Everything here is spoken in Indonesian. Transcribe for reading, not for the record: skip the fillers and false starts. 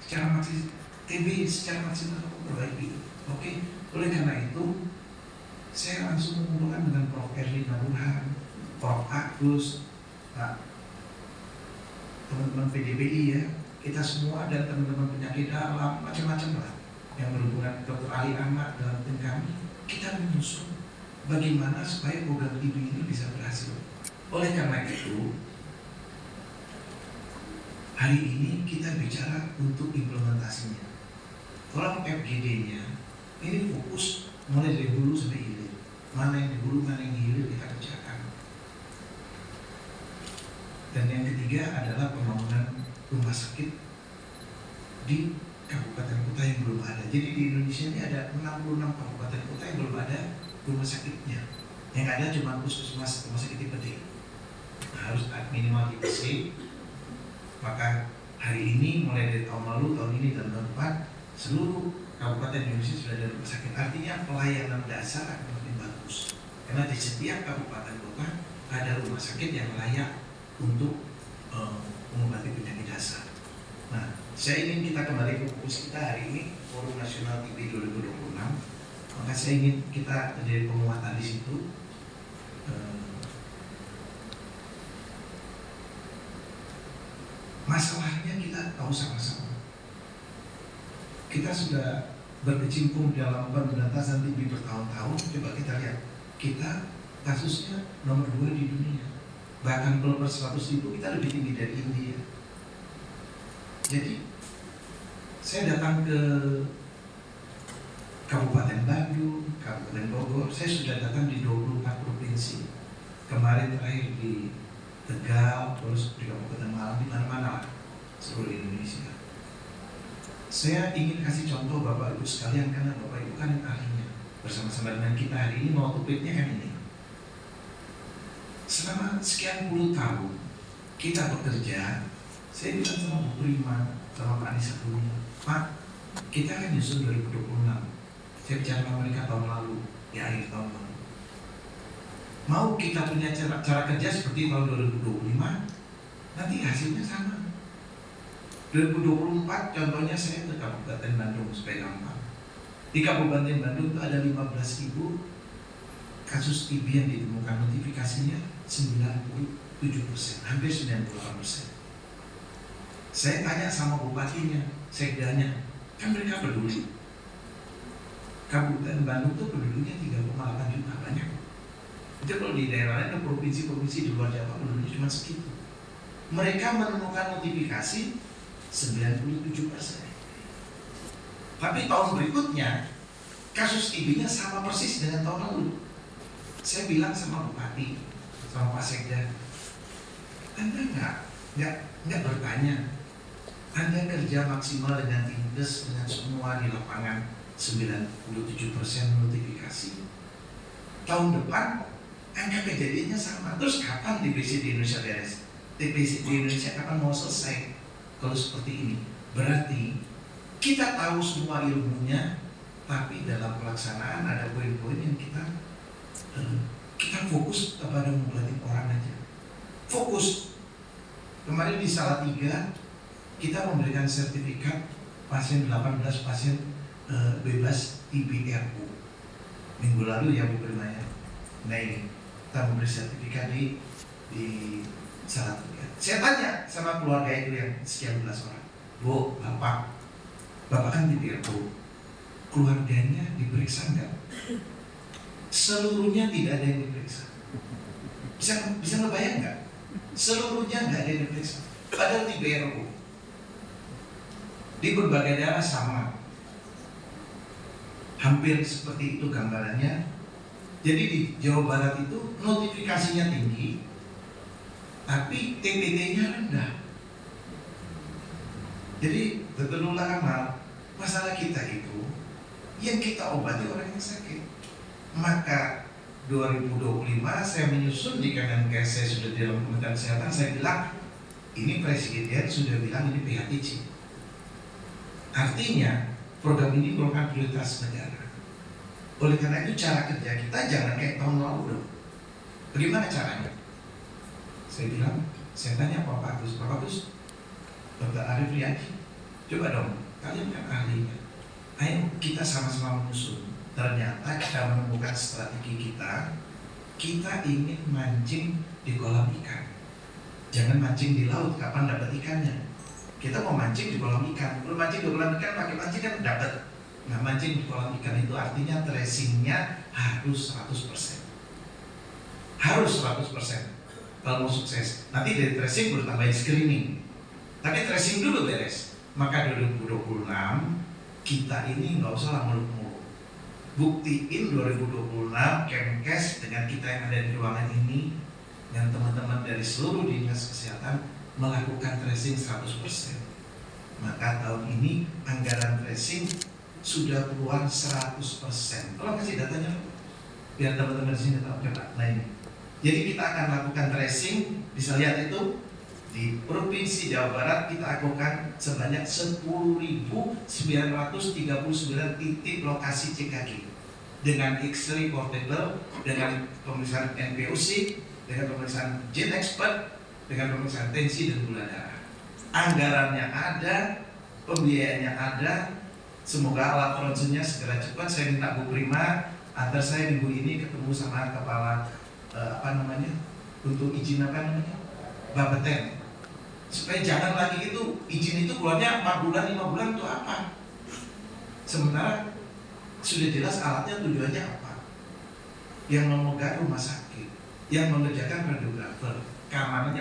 secara maksimal, TB secara maksimal kamu perbaiki. Oke, oleh karena itu saya langsung mengumpulkan dengan Prof. Erlina Burhan, Prof. Agus, teman-teman PDPI ya, kita semua dan teman-teman penyakit dalam macam-macam lah yang berhubungan dokter ahli anak dalam tim kami, kita menyusun bagaimana supaya program TB ini bisa berhasil. Oleh karena itu, hari ini kita bicara untuk implementasinya. Kalau FGD-nya ini fokus mulai dari hulu sampai hilir. Mana yang di hulu, mana yang di hilir kita kerjakan. Dan yang ketiga adalah pembangunan rumah sakit di kabupaten kota yang belum ada. Jadi di Indonesia ini ada 66 kabupaten kota yang belum ada rumah sakitnya. Yang ada cuma puskesmas, rumah sakit tipe D. Nah, harus minimal tipe C. Maka hari ini mulai dari tahun lalu, tahun ini dan tahun depan, seluruh kabupaten Indonesia sudah ada rumah sakit. Artinya pelayanan dasar akan lebih bagus. Karena di setiap kabupaten kota ada rumah sakit yang layak untuk mengobati penyakit dasar. Nah, saya ingin kita kembali ke fokus kita hari ini, Forum Nasional TB 2026. Maka saya ingin kita dari penguatan di situ. Masalahnya kita tahu sama-sama. Kita sudah berkecimpung dalam pemberantasan TB bertahun-tahun. Coba kita lihat, kita kasusnya nomor 2 di dunia. Bahkan kalau per 100.000 kita lebih tinggi dari India. Jadi saya datang ke Kabupaten Bandung, Kabupaten Bogor, saya sudah datang di 24 provinsi. Kemarin terakhir di Tegal, terus di Kabupaten Malang, di mana-mana seluruh Indonesia. Saya ingin kasih contoh Bapak Ibu sekalian karena Bapak Ibu kan yang ahlinya. Bersama-sama dengan kita hari ini mau topiknya kan ini. Selama sekian puluh tahun kita bekerja, saya bilang sama Bu Prima, sama Pak Anissa dulu, Pak, kita kan nyusun 2026. Saya bicara sama mereka tahun lalu, di akhir tahun lalu. Mau kita punya cara kerja seperti tahun 2025, nanti hasilnya sama. 2024 contohnya saya ke Kabupaten Bandung supaya gampang. Di Kabupaten Bandung itu ada 15.000 kasus TB yang ditemukan, notifikasinya 97%, hampir 98%. Saya tanya sama bupatinya, sekdanya, kan mereka peduli. Kabupaten Bandung itu penduduknya 3,8 juta, banyak. Itu kalau di daerah lain, provinsi-provinsi di luar Jawa penduduknya cuma segitu. Mereka menemukan notifikasi 97%. Tapi tahun berikutnya kasus TB-nya sama persis dengan tahun lalu. Saya bilang sama bupati, sama Pak Sekda, Anda nggak bertanya, Anda kerja maksimal dengan Timdes, dengan semua di lapangan 97% notifikasi. Tahun depan angka kejadiannya sama. Terus kapan TBC di Indonesia beres? TBC di Indonesia kapan mau selesai? Kalau seperti ini, berarti kita tahu semua ilmunya, tapi dalam pelaksanaan ada poin-poin yang kita fokus kepada mengobati orang aja. Fokus. Kemarin di Salatiga kita memberikan sertifikat pasien 18 pasien bebas TB-RU. Minggu lalu ya Bu Prima ya. Nah ini kita memberi sertifikat di Salatiga. Saya tanya sama keluarga itu yang sekian belas orang, Bu, Bapak kan TB-RU, keluarganya diperiksa enggak? Seluruhnya tidak ada yang diperiksa. Bisa ngebayang nggak? Seluruhnya nggak ada yang diperiksa. Padahal TB-RU di berbagai daerah sama, hampir seperti itu gambarannya. Jadi di Jawa Barat itu notifikasinya tinggi, tapi TPT-nya rendah. Jadi berulang amal, masalah kita itu yang kita obati orang yang sakit. Maka 2025 saya menyusun di Kemenkes, saya sudah di dalam Kementerian Kesehatan, saya bilang ini Presiden sudah bilang ini PHTC. Artinya program ini merupakan prioritas negara. Oleh karena itu cara kerja kita jangan kayak tahun lalu dong. Bagaimana caranya? Saya bilang, saya tanya Pak Agus, Dr. Arif Riyadi, Coba dong, kalian kan ahli kan? Ayo kita sama-sama menyusun. Ternyata kita menemukan strategi kita ingin mancing di kolam ikan. Jangan mancing di laut, kapan dapat ikannya? Kita mau mancing di kolam ikan. Kalau mancing di kolam ikan pakai mancing kan dapat. Nah, mancing di kolam ikan itu artinya tracingnya harus 100%. Harus 100% kalau mau sukses. Nanti dari tracing baru tambahin screening. Tapi tracing dulu beres. Maka 2026 kita ini nggak usah lah muluk-muluk. Buktiin 2026 Kemkes dengan kita yang ada di ruangan ini dan teman-teman dari seluruh dinas kesehatan melakukan tracing 100%. Maka tahun ini anggaran tracing sudah keluar 100%. Tolong kasih datanya biar teman-teman di sini tahu. Coba, nah ini. Jadi kita akan lakukan tracing, bisa lihat itu di Provinsi Jawa Barat kita lakukan sebanyak 10.939 titik lokasi CKG dengan X-ray portable, dengan pemeriksaan NPOC, dengan pemeriksaan Gen Expert, dengan pemeriksaan tensi dan gula darah. Anggarannya ada, pembiayaannya ada. Semoga alat ronsennya segera cepat. Saya minta Bu Prima antar saya minggu ini ketemu sama kepala untuk izin Bapeten, supaya jangan lagi itu izin itu keluarnya 4 bulan 5 bulan itu apa? Sementara sudah jelas alatnya tujuannya apa? Yang memegang rumah sakit, yang mengerjakan radiografer, keamanannya